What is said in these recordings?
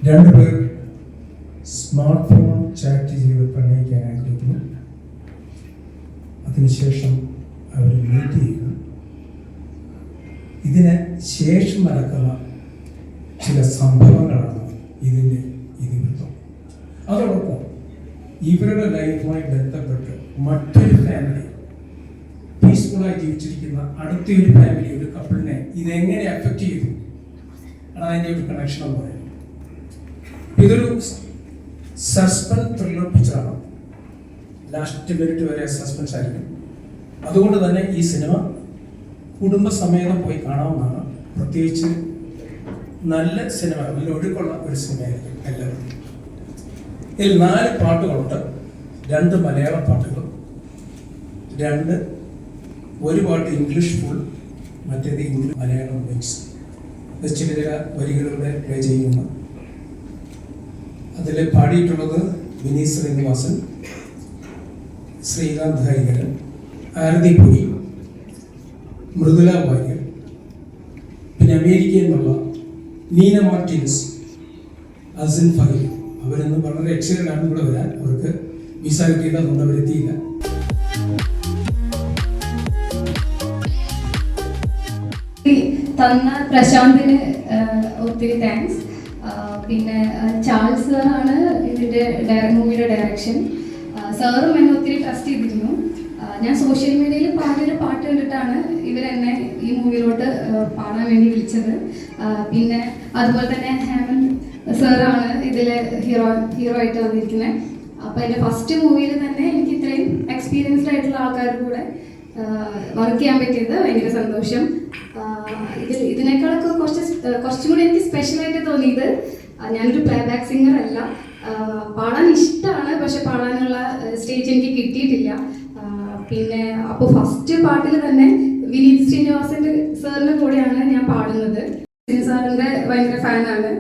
രണ്ടുപേർ smart phone chat ചെയ്ത് പ്രണയിക്കാൻ ആഗ്രഹിക്കുന്നു. അതിനുശേഷം അവർ മീറ്റ് ചെയ്യുക. ഇതിന് ശേഷം നടക്കുന്ന ചില സംഭവങ്ങളാണ് ഇതിൻ്റെ ഇതിവൃത്തം. അതോടൊപ്പം ഇവരുടെ ലൈഫുമായി ബന്ധപ്പെട്ട് മറ്റൊരു ഫാമിലി പീസ്ഫുള്ളായി ജീവിച്ചിരിക്കുന്ന അടുത്തൊരു ഫാമിലി, ഒരു കപ്പിളിനെ ഇതെങ്ങനെ അഫക്റ്റ് ചെയ്തു ആണ് അതിൻ്റെ ഒരു കണക്ഷൻ എന്ന് പറയുന്നത്. ഇതൊരു സസ്പെൻസ് ത്രില്ലർ പിക്ചറാണ്. ലാസ്റ്റ് മിനിറ്റ് വരെ സസ്പെൻസ് ആയിരിക്കും. അതുകൊണ്ട് തന്നെ ഈ സിനിമ കുടുംബസമേതം പോയി കാണാവുന്നതാണ്. പ്രത്യേകിച്ച് നല്ല സിനിമ, നല്ല ഒഴുക്കുള്ള ഒരു സിനിമയായിരിക്കും എല്ലാവരും. ഇതിൽ 4 പാട്ടുകളുണ്ട്. 2 മലയാളം പാട്ടുകൾ, ഒരു പാട്ട് ഇംഗ്ലീഷ് ഫുൾ, മറ്റേത് ഇംഗ്ലീഷ് മലയാളം മിക്സ്. ചില വരികളിലൂടെ പ്ലേ ചെയ്യുന്നു. അതിൽ പാടിയിട്ടുള്ളത് വിനീത് ശ്രീനിവാസൻ, ശ്രീകാന്ത് ഹരിഹരൻ, ആരതി പുരി, മൃദുല വാര്യർ, പിന്നെ അമേരിക്കയിൽ നിന്നുള്ള നീന മാർട്ടിൻസ്, അസിൻ ഫഹീം. അവരൊന്നും വളരെ എക്സൈറ്റഡാണ് ഇവിടെ വരാൻ. അവർക്ക് വിസ കിട്ടിയില്ല, അതുകൊണ്ട് അവരെത്തിയില്ല. തന്ന പ്രശാന്തിന് ഒത്തിരി താങ്ക്സ്. പിന്നെ ചാൾസ് സാറാണ് ഇതിൻ്റെ മൂവിയുടെ ഡയറക്ഷൻ. സാറും എന്നെ ഒത്തിരി ട്രസ്റ്റ് ചെയ്തിരുന്നു. ഞാൻ സോഷ്യൽ മീഡിയയിൽ പാടിയൊരു പാട്ട് കണ്ടിട്ടാണ് ഇവരെന്നെ ഈ മൂവിയിലോട്ട് പാടാൻ വേണ്ടി വിളിച്ചത്. പിന്നെ അതുപോലെ തന്നെ ഹേമന്ത് സാറാണ് ഇതിലെ ഹീറോ ആയിട്ട് വന്നിരിക്കുന്നത്. അപ്പോൾ എൻ്റെ ഫസ്റ്റ് മൂവിയിൽ തന്നെ എനിക്ക് ഇത്രയും എക്സ്പീരിയൻസ്ഡ് ആയിട്ടുള്ള ആൾക്കാരുടെ കൂടെ വർക്ക് ചെയ്യാൻ പറ്റിയത് ഭയങ്കര സന്തോഷം. ഇതിനേക്കാളൊക്കെ കുറച്ചും കൂടി എനിക്ക് സ്പെഷ്യലായിട്ട് തോന്നിയത്, ഞാനൊരു പ്ലേബാക്ക് സിംഗർ അല്ല. പാടാൻ ഇഷ്ടമാണ്, പക്ഷെ പാടാനുള്ള സ്റ്റേജ് എനിക്ക് കിട്ടിയിട്ടില്ല. പിന്നെ അപ്പോൾ ഫസ്റ്റ് പാട്ടിൽ തന്നെ വിനീത് ശ്രീനിവാസന്റെ സാറിൻ്റെ കൂടെയാണ് ഞാൻ പാടുന്നത്. സാറിൻ്റെ ഭയങ്കര ഫാനാണ്.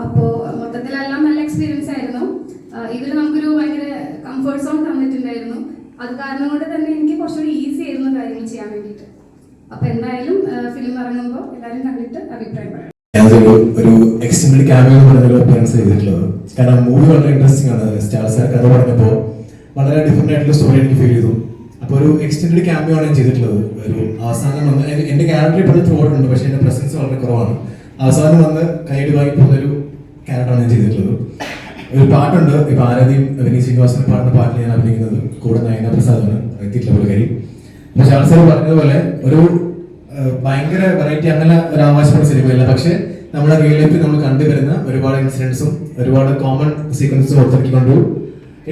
അപ്പോൾ മൊത്തത്തിലെല്ലാം നല്ല എക്സ്പീരിയൻസ് ആയിരുന്നു. ഇതിൽ നമുക്കൊരു ഭയങ്കര കംഫർട്ട് സോൺ തന്നിട്ടുണ്ടായിരുന്നു. അത് കാരണം കൊണ്ട് തന്നെ എനിക്ക് കുറച്ചുകൂടി ഈസി ആയിരുന്നു കാര്യങ്ങൾ ചെയ്യാൻ വേണ്ടിയിട്ട്. അപ്പോൾ എന്തായാലും ഫിലിം ഇറങ്ങുമ്പോൾ എല്ലാവരും കണ്ടിട്ട് അഭിപ്രായം പറയാം. ഒരു എക്സ്റ്റൻഡ് ക്യാമിയോ അപ്പിയറൻസ് ചെയ്തിട്ടുള്ളത്. കാരണം മൂവി വളരെ ഇൻട്രസ്റ്റിംഗ് ആണ്. സ്റ്റാർ സാർ കഥ പറഞ്ഞപ്പോൾ വളരെ ഡിഫറെന്റ് ആയിട്ടുള്ള സ്റ്റോറി എനിക്ക് ഫീൽ ചെയ്തു. അപ്പോൾ ഒരു എക്സ്റ്റൻഡ് ക്യാമിയോ ആണ് ഞാൻ ചെയ്തിട്ടുള്ളത്. ഒരു അവസാനം വന്ന് എൻ്റെ ക്യാരക്ടർ ഇപ്പോൾ ത്രൂ ഔട്ടുണ്ട്, പക്ഷേ എൻ്റെ പ്രസൻസ് വളരെ കുറവാണ്. അവസാനം വന്ന് കൈയ്യടി വാങ്ങി പോകുന്നൊരു ക്യാരക്ടറാണ് ഞാൻ ചെയ്തിട്ടുള്ളത്. ഒരു പാട്ടുണ്ട്, ഇപ്പോൾ ആരാധ്യം വിനീത് ശ്രീനിവാസൻ പാടുന്ന പാട്ടിൽ ഞാൻ അഭിനയിക്കുന്നത്. കൂടെ നയന പ്രസാദാണ്, എത്തിയിട്ടില്ല പുള്ളിക്കാരി. അപ്പോൾ സ്റ്റാർ സാർ പറഞ്ഞതുപോലെ ഒരു ഭയങ്കര വെറൈറ്റി അങ്ങനെ ഒരു ആവാസമുള്ള സിനിമയല്ല, പക്ഷെ നമ്മുടെ റിയൽ ലൈഫിൽ നമ്മൾ കണ്ടുവരുന്ന ഒരുപാട് ഇൻസിഡൻസും ഒരുപാട് കോമൺ സീക്വൻസും ഒത്തിറക്കിക്കൊണ്ടു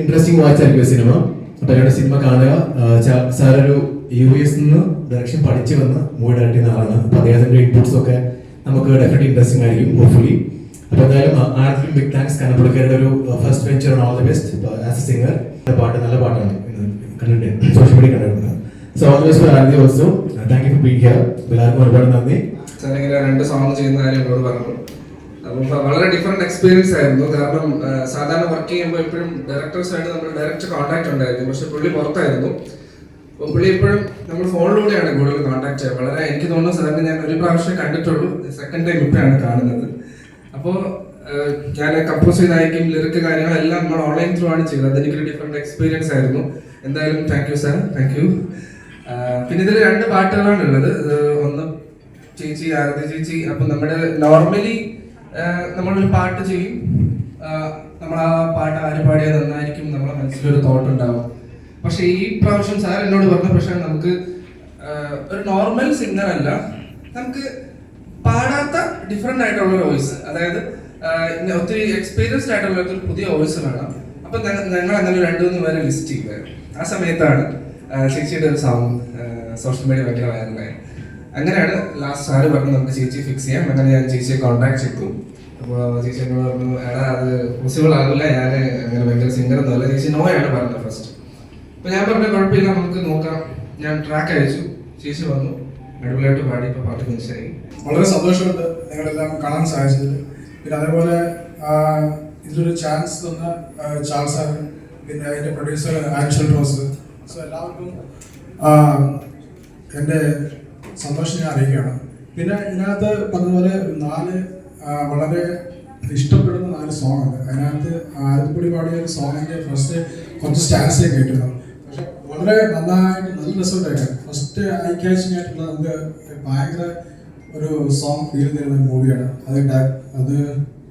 ഇൻട്രസ്റ്റിംഗ് വാച്ച് ആയിരിക്കും സിനിമ. അപ്പോൾ അവരുടെ സിനിമ കാണുക. സാർ ഒരു US നിന്ന് ഡയറക്ഷൻ പഠിച്ചു വന്ന് മൂവി ഡയറക്ട് ചെയ്യുന്ന ആളാണ്. അപ്പോൾ അദ്ദേഹത്തിൻ്റെ ഇൻപുട്സ് ഒക്കെ നമുക്ക് ഡെഫിനറ്റ്ലി ഇൻട്രസ്റ്റിംഗ് ആയിരിക്കും, ഹോപ്പ്ഫുള്ളി. അപ്പോൾ എന്തായാലും ആർക്കും ബിഗ് താങ്ക്സ്. കാരണം പുള്ളിക്കാരുടെ ഒരു first venture, all the best as a singer. പാട്ട് നല്ല പാട്ടാണ്, കണ്ടിട്ടുണ്ട്, സോഷ്യൽ മീഡിയ കണ്ടിട്ടുണ്ട്. So all the best for Aarathi also. Thank you for being here. എല്ലാവർക്കും ഒരുപാട് നന്ദി. സാർ ഇങ്ങനെ 2 സോങ് ചെയ്യുന്ന കാര്യം എന്നോട് പറഞ്ഞു. അപ്പോൾ വളരെ ഡിഫറെന്റ് എക്സ്പീരിയൻസ് ആയിരുന്നു. കാരണം സാധാരണ വർക്ക് ചെയ്യുമ്പോൾ എപ്പോഴും ഡയറക്ടേഴ്സായിട്ട് നമ്മൾ ഡയറക്റ്റ് കോൺടാക്ട് ഉണ്ടായിരുന്നു, പക്ഷെ പുള്ളി പുറത്തായിരുന്നു. അപ്പോൾ പുള്ളി എപ്പോഴും നമ്മൾ ഫോണിലൂടെയാണ് കൂടുതൽ കോൺടാക്ട് ചെയ്യുക. വളരെ എനിക്ക് തോന്നുന്നു സാറിന് ഞാൻ ഒരു പ്രാവശ്യം കണ്ടിട്ടുള്ളൂ, സെക്കൻഡ് ടൈം ഇപ്പോഴാണ് കാണുന്നത്. അപ്പോൾ ഞാൻ കമ്പോസ് ചെയ്തായിരിക്കും ലിറിക്ക് കാര്യങ്ങളെല്ലാം നമ്മൾ ഓൺലൈൻ ത്രൂ ആണ് ചെയ്തത്. അതെനിക്കൊരു ഡിഫറെന്റ് എക്സ്പീരിയൻസ് ആയിരുന്നു. എന്തായാലും thank you sir, thank you. പിന്നെ ഇതിൽ 2 പാട്ടുകളാണ് ഉള്ളത്. ഒന്ന് ചേച്ചി, ആരതി ചേച്ചി. അപ്പം നമ്മുടെ നോർമലി നമ്മളൊരു പാട്ട് ചെയ്യും, നമ്മൾ ആ പാട്ട് ആര് പാടിയാൽ നന്നായിരിക്കും നമ്മളെ മനസ്സിലൊരു തോട്ട് ഉണ്ടാവും. പക്ഷെ ഈ പ്രാവശ്യം സാർ എന്നോട് പറഞ്ഞ പ്രശ്നം, നമുക്ക് ഒരു നോർമൽ സിംഗർ അല്ല, നമുക്ക് പാടാത്ത ഡിഫറെന്റ് ആയിട്ടുള്ള ഒരു വോയിസ്, അതായത് ഒത്തിരി എക്സ്പീരിയൻസ്ഡ് ആയിട്ടുള്ള ഒരു പുതിയ വോയിസ് വേണം. അപ്പൊ ഞങ്ങൾ അങ്ങനെ 2-3 പേരെ ലിസ്റ്റ് ചെയ്യുമായിരുന്നു. ആ സമയത്താണ് ചേച്ചിയുടെ ഒരു സോങ് സോഷ്യൽ മീഡിയ ഭയങ്കര വൈറലായി. അങ്ങനെയാണ് ലാസ്റ്റ് സാറ് പറഞ്ഞു നമുക്ക് ചേച്ചി ഫിക്സ് ചെയ്യാം. അങ്ങനെ ഞാൻ ചേച്ചിയെ കോൺടാക്ട് ചെയ്തു. അപ്പോൾ ചേച്ചി എന്നോട് പറഞ്ഞു, എടാ അത് പോസിബിൾ ആകില്ല, ഞാൻ അങ്ങനെ ഭയങ്കര സിംഗർ ഒന്നുമല്ല. ചേച്ചി നോയാണ് പറഞ്ഞത് ഫസ്റ്റ്. അപ്പോൾ ഞാൻ പറഞ്ഞു കുഴപ്പമില്ല, നമുക്ക് നോക്കാം. ഞാൻ ട്രാക്ക് അയച്ചു, ചേച്ചി വന്നു, അടിപൊളിയായിട്ട് പാടി. ഇപ്പോൾ പാട്ട് ഫിനിഷായി. വളരെ സന്തോഷമുണ്ട് നിങ്ങളെല്ലാം കാണാൻ സാധിച്ചത്. പിന്നെ അതേപോലെ ഇതിലൊരു ചാൻസ് തന്ന ചാൾസ് സാർ, പിന്നെ അതിൻ്റെ പ്രൊഡ്യൂസർ ആൻഷൽ റോസ്. സോ എല്ലാവർക്കും എൻ്റെ സന്തോഷം ഞാൻ അറിയിക്കുകയാണ്. പിന്നെ ഇതിനകത്ത് പറഞ്ഞതുപോലെ 4 വളരെ ഇഷ്ടപ്പെടുന്ന 4 സോങ് ഉണ്ട്. അതിനകത്ത് ആലപ്പുഴ പാടിയ ഒരു സോങ്ങിൻ്റെ ഫസ്റ്റ് കുറച്ച് സ്റ്റാൻസിലേ കേട്ടിരുന്നു. പക്ഷെ വളരെ നന്നായിട്ട് നല്ല രസമുണ്ടായിരുന്നു. ഫസ്റ്റ് ഐ ക്യാച്ചിങ് ആയിട്ടുള്ള നമുക്ക് ഭയങ്കര ഒരു സോങ് ഫീൽ തരുന്ന ഒരു മൂവിയാണ് അത്.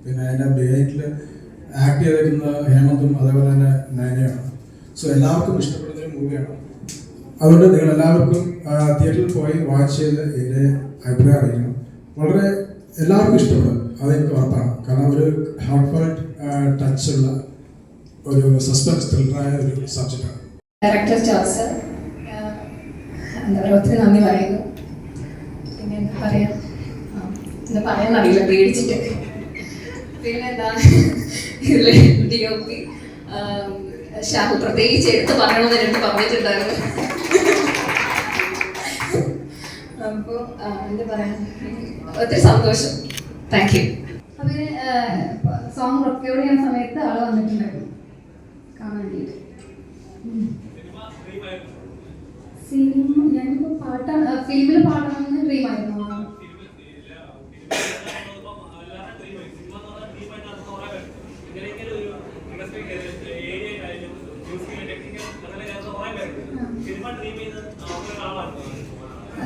പിന്നെ അതിൻ്റെ ബേറ്റിൽ ആക്ട് ചെയ്തിരിക്കുന്നത് ഹേമന്തും അതേപോലെ തന്നെ നയനയാണ്. സോ എല്ലാവർക്കും ഇഷ്ടപ്പെടുന്ന ഒരു മൂവിയാണ്. അതുകൊണ്ട് നിങ്ങൾ എല്ലാവർക്കും തിയേറ്ററിൽ പോയി വാച്ച് ചെയ്ത് ഇതിൻ്റെ അഭിപ്രായം അറിയിക്കണം. വളരെ എല്ലാവർക്കും ഇഷ്ടപ്പെടും, അതെനിക്ക് ഉറപ്പാണ്. കാരണം ഒരു ഹാർട്ട് ടച്ചുള്ള ഒരു സസ്പെൻസ് ത്രില്ലറായ ഒരു സബ്ജക്റ്റാണ്. ഡയറക്ടർ ചാൾസ് എന്താ പറയുക, ഒത്തിരി നന്ദി പറയുന്നു. പിന്നെ എന്താ പറയാ, എന്താ പറയാന്നറിയില്ല പേടിച്ചിട്ട്. പിന്നെ എന്താ ഇതിലെ DOP ഷാഹു പ്രത്യേകിച്ച് എടുത്ത് പറയണമെന്ന് എനിക്ക് പറഞ്ഞിട്ടുണ്ടായിരുന്നു. അപ്പോൾ എന്താ പറയാ, ഒത്തിരി സന്തോഷം. Thank you. അപ്പം സോങ് റെക്കോർഡ് ചെയ്യുന്ന സമയത്ത് ആള് വന്നിട്ടുണ്ടായിരുന്നു കാണാൻ വേണ്ടിയിട്ട്. സിനിമ ഞാനിപ്പോൾ പാട്ടാണ് ഫിലിമിൽ പാടണമെന്ന് ഡ്രീമായിരുന്നു.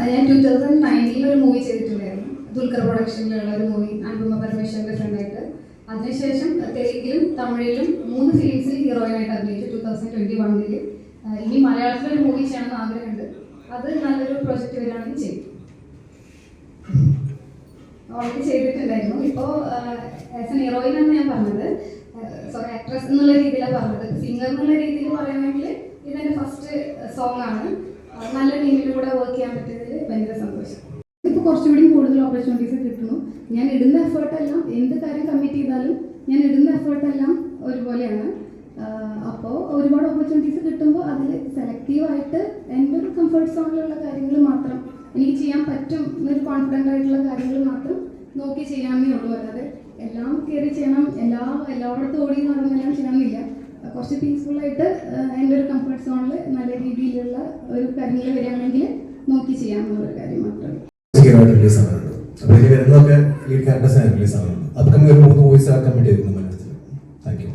ഞാൻ 2019 ഒരു മൂവി ചെയ്തിട്ടുണ്ടായിരുന്നു, ദുൽഖർ പ്രൊഡക്ഷനിലുള്ള ഒരു മൂവി, അനുപമ പരമേശ്വരൻ്റെ ഫ്രണ്ടായിട്ട്. അതിനുശേഷം തെലുങ്കിലും തമിഴിലും 3 ഫിലിംസിൽ ഹീറോയിനായിട്ട് അഭിനയിച്ചു 2021. ഇനി മലയാളത്തിലൊരു മൂവി ചെയ്യണമെന്ന് ആഗ്രഹമുണ്ട്. അത് നല്ലൊരു പ്രൊജക്റ്റ് വരികയാണെങ്കിൽ ചെയ്യും. ഓൾറെഡി ചെയ്തിട്ടുണ്ടായിരുന്നു. ഇപ്പോൾ ആസ് എൻ ഹീറോയിനാണ് ഞാൻ പറഞ്ഞത്, സോറി ആക്ട്രസ് എന്നുള്ള രീതിയിലാണ് പറഞ്ഞത്. സിംഗർ എന്നുള്ള രീതിയിൽ പറയുകയാണെങ്കിൽ ഇതെൻ്റെ ഫസ്റ്റ് സോങ് ആണ്. നല്ല ടീമിൻ്റെ കൂടെ വർക്ക് ചെയ്യാൻ പറ്റിയതിൽ ഭയങ്കര സന്തോഷം. ഇപ്പോൾ കുറച്ചുകൂടി കൂടുതൽ ഓപ്പർച്യൂണിറ്റീസ് കിട്ടുന്നു. ഞാൻ ഇടുന്ന എഫേർട്ടെല്ലാം, എന്ത് കാര്യം കമ്മിറ്റ് ചെയ്താലും ഞാൻ ഇടുന്ന എഫേർട്ടെല്ലാം ഒരുപോലെയാണ്. അപ്പോൾ ഒരുപാട് ഓപ്പർച്യൂണിറ്റീസ് കിട്ടുമ്പോൾ അതിൽ സെലക്റ്റീവായിട്ട് എൻ്റെ ഒരു കംഫർട്ട് സോണിലുള്ള കാര്യങ്ങൾ മാത്രം എനിക്ക് ചെയ്യാൻ പറ്റും എന്നൊരു കോൺഫിഡൻ്റ് ആയിട്ടുള്ള കാര്യങ്ങൾ മാത്രം നോക്കി ചെയ്യാമെന്നേ ഉള്ളൂ. അല്ലാതെ എല്ലാം കയറി ചെയ്യണം, എല്ലായിടത്തും ഓടി നടന്നെല്ലാം ചെയ്യണമെന്നില്ല. കുറച്ച് പീസ്ഫുള്ളായിട്ട് എൻ്റെ ഒരു കംഫർട്ട് സോണിൽ നല്ല രീതിയിലുള്ള ഒരു കാര്യങ്ങൾ വരികയാണെങ്കിൽ നോക്കി ചെയ്യാമെന്നുള്ള കാര്യം മാത്രമേ. റിലീസ് ആവുന്നുണ്ട്. അപ്പോൾ ഇനി വരുന്നതൊക്കെ ലീഡ് ക്യാരക്ടേഴ്സിനാണ് റിലീസ് ആവുന്നുണ്ട്. അപ്കമിങ് ഒരു 3 മൂവീസ് കമ്മിറ്റ് ചെയ്തിരുന്നു മലയാളത്തിൽ. Thank you.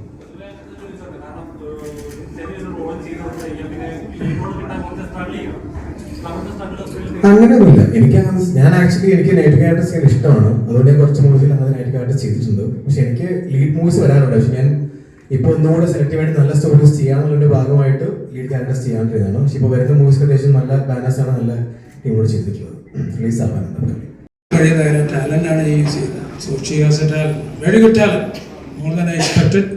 അങ്ങനെയൊന്നുമില്ല. ഞാൻ ആക്ച്വലി എനിക്ക് നൈറ്റ് ക്യാരക്ടേഴ്സ് ചെയ്യാൻ ഇഷ്ടമാണ്. അതുകൊണ്ട് ഞാൻ കുറച്ച് മൂവീസിൽ അങ്ങനെ നൈറ്റ് ക്യാരക്ടേഴ്സ് ചെയ്തിട്ടുണ്ട്. പക്ഷെ എനിക്ക് ലീഡ് മൂവീസ് വരാനുണ്ട്. പക്ഷെ ഞാൻ ഇപ്പോൾ ഒന്നുകൂടെ സെലക്റ്റീവായിട്ട് നല്ല സ്റ്റോറീസ് ചെയ്യാനുള്ളതിന്റെ ഭാഗമായിട്ട് ലീഡ് ക്യാരക്ടേഴ്സ് ചെയ്യാണ്ടിരുന്നതാണ്. പക്ഷെ ഇപ്പോൾ വരുന്ന മൂവീസ് അത്യാവശ്യം നല്ല ബാനേഴ്സാണ് നല്ല ടീമോട് ചെയ്തിട്ടുള്ളത്. റിലീസ് ആവാനുണ്ട്. ടാലന്റ് ആണ് യൂസ് ചെയ്തത്. So she has A talent, very good talent, more than I expected.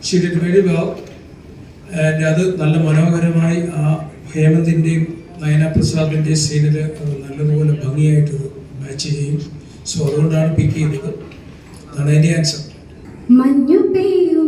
She did very well. And അത് നല്ല മനോഹരമായി ആ ഹേമന്തിൻ്റെയും നയന പ്രസാദിൻ്റെയും സീനിൽ അത് നല്ലതുപോലെ ഭംഗിയായിട്ട് മാച്ച് ചെയ്യും. സോ അതുകൊണ്ടാണ് പിക്ക് ചെയ്തത്. അതാണ് എൻ്റെ ആൻസർ. മഞ്ഞു പെയ്യും